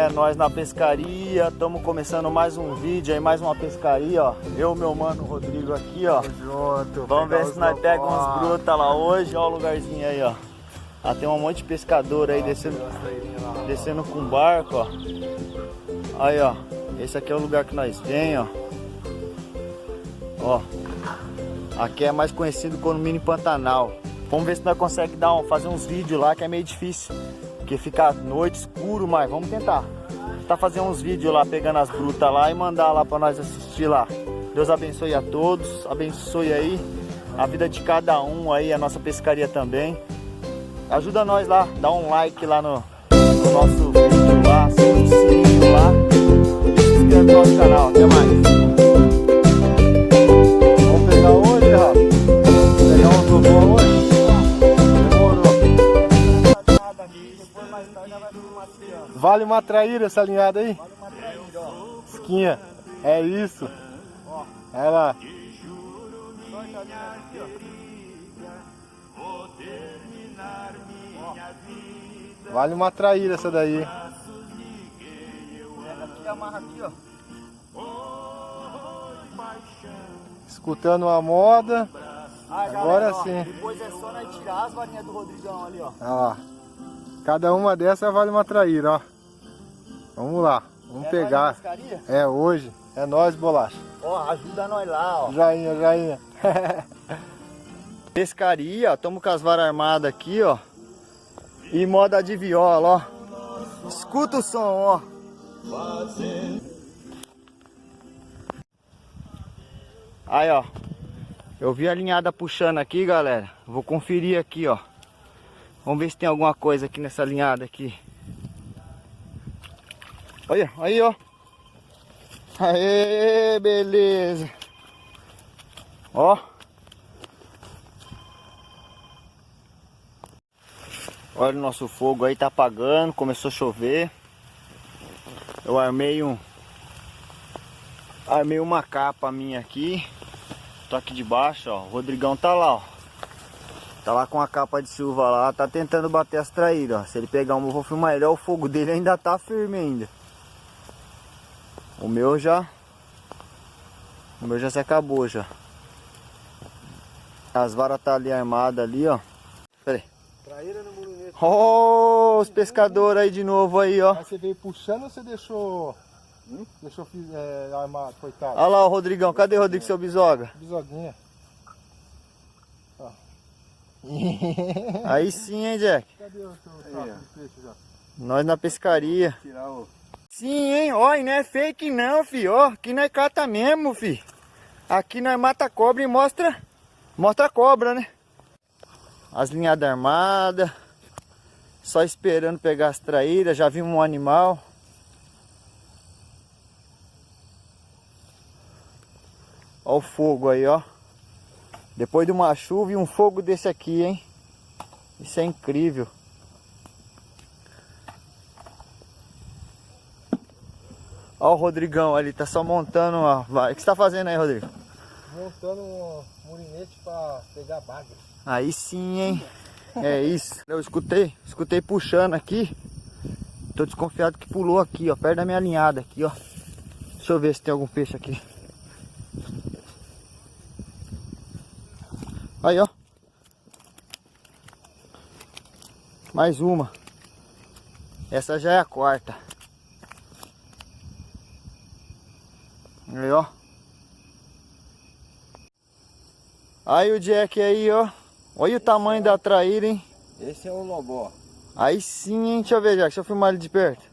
É nós na pescaria, estamos começando mais um vídeo aí, mais uma pescaria, ó. Eu, meu mano Rodrigo aqui, ó. Junto, vamos ver se nós pegamos uns brutas lá hoje, ó o lugarzinho aí, ó. Ah, tem um monte de pescador aí descendo com barco, ó. Aí, ó, esse aqui é o lugar que nós vem, ó. Ó, aqui é mais conhecido como Mini Pantanal. Vamos ver se nós conseguimos fazer uns vídeos lá, que é meio difícil, porque fica à noite escuro, mas vamos tentar. Fazer uns vídeos lá, pegando as brutas lá e mandar lá pra nós assistir lá. Deus abençoe a todos, abençoe aí a vida de cada um aí, a nossa pescaria também. Ajuda nós lá, dá um like lá no nosso vídeo lá, aciona o sininho lá e se inscreve no nosso canal. Até mais. Vamos pegar hoje, Rafa? Vamos pegar um robô hoje? Vale uma traíra essa linhada aí? Vale uma traíra, ó. Esquinha. É isso. Ó. Vai lá. Vale uma traíra essa daí. Aqui amarra aqui, ó. Escutando a moda. Ah, Agora galera, ó, sim. depois é só nós tirar as varinhas do Rodrigão ali, ó. Olha lá. Cada uma dessas vale uma traíra, ó. Vamos lá. Vamos pegar. É hoje. É nóis, bolacha. Ó, ajuda nós lá, ó. Joinha, joinha. Pescaria, ó. Tamo com as varas armadas aqui, ó. E moda de viola, ó. Escuta o som, ó. Aí, ó. Eu vi a linhada puxando aqui, galera. Vou conferir aqui, ó. Vamos ver se tem alguma coisa aqui nessa linhada aqui. Olha, aí, ó. Aê, beleza. Ó. Olha o nosso fogo aí, tá apagando, começou a chover. Eu armei uma capa minha aqui. Tô aqui debaixo, ó. O Rodrigão tá lá, ó. Tá lá com a capa de chuva lá, tá tentando bater as traíras, ó. Se ele pegar uma, eu vou filmar ele, ó, o fogo dele ainda tá firme ainda. O meu já se acabou já. As varas tá ali armadas ali, ó. Pera aí. Traíra no murinete. Ó, os pescadores aí de novo aí, ó. Mas você veio puxando ou você deixou... Deixou armado, coitado? Olha lá o Rodrigão, cadê o Rodrigo, seu bisoga? Bisoguinha. Ó. Aí sim, hein, Jack? Cadê o seu saco de peixe já? Nós na pescaria. Sim, hein? Ó, e não é fake não, fi. Ó, aqui nós cata mesmo, fi. Aqui nós mata cobra e mostra a cobra, né? As linhadas armadas. Só esperando pegar as traíras. Já vimos um animal. Ó o fogo aí, ó. Depois de uma chuva e um fogo desse aqui, hein? Isso é incrível. Ó o Rodrigão ali, tá só montando uma... O que você tá fazendo aí, Rodrigo? Montando um murinete pra pegar bagre. Aí sim, hein? É isso. Eu escutei puxando aqui. Tô desconfiado que pulou aqui, ó. Perto da minha linhada aqui, ó. Deixa eu ver se tem algum peixe aqui. Aí, ó. Mais uma. Essa já é a quarta. Aí, ó. Aí o Jack aí, ó. Olha o tamanho da traíra, hein? Esse é o lobó. Aí sim, hein? Deixa eu ver, Jack. Deixa eu filmar ele de perto.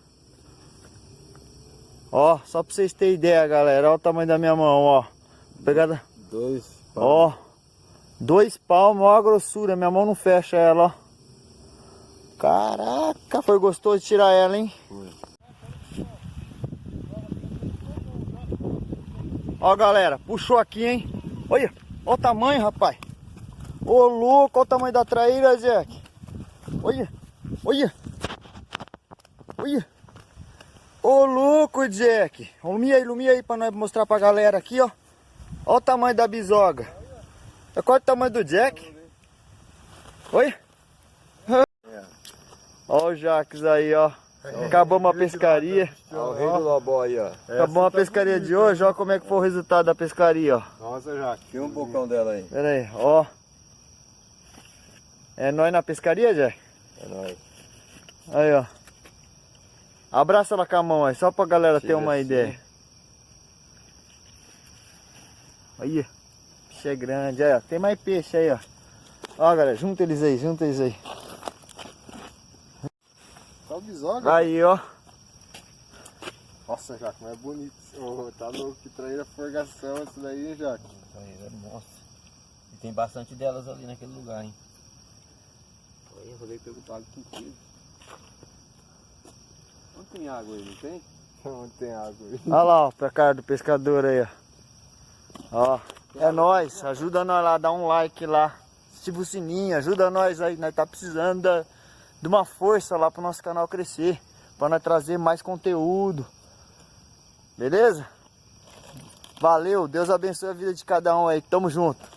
Ó, só pra vocês terem ideia, galera. Olha o tamanho da minha mão, ó. Pegada. 2 palmos. Ó. 2 palmos, ó a grossura. Minha mão não fecha ela, ó. Caraca, foi gostoso de tirar ela, hein? Foi. Ó, galera, puxou aqui, hein? Olha, ó o tamanho, rapaz. Ô, louco, ó o tamanho da traíra, Jack. Olha, olha. Olha. Ô, louco, Jack. Ilumia aí pra nós mostrar pra galera aqui, ó. Ó o tamanho da bisoga. É qual o tamanho do Jack? Olha. Ó o Jax aí, ó. Acabamos a pescaria. Ó, o rei do lobó aí, ó. Acabamos a pescaria de hoje. Olha como é que foi o resultado da pescaria, ó. Nossa, Jaque. Tinha um bocão dela aí. Pera aí, ó. É nóis na pescaria, Jé? É nóis. Aí, ó. Abraça ela com a mão aí, só pra galera ter Chega uma assim. ideia. Aí, peixe é grande, aí, ó. Tem mais peixe aí, ó. Ó, galera, junta eles aí, junta eles aí. Só o bisoga. Aí, ó. Nossa, Jaque, mas é bonito. Ô, tá louco, que traíra forgação isso daí, hein, Jaque? Nossa. E tem bastante delas ali naquele lugar, hein. Aí eu rodei pelo pago com tudo. Não tem água aí, não tem? Não tem água aí. Olha lá, ó, pra cara do pescador aí, ó. Ó, é nóis, ajuda nós lá, dá um like lá. Ativa o sininho, ajuda nós aí, nós tá precisando de uma força lá pro nosso canal crescer. Pra nós trazer mais conteúdo. Beleza? Valeu, Deus abençoe a vida de cada um aí, tamo junto.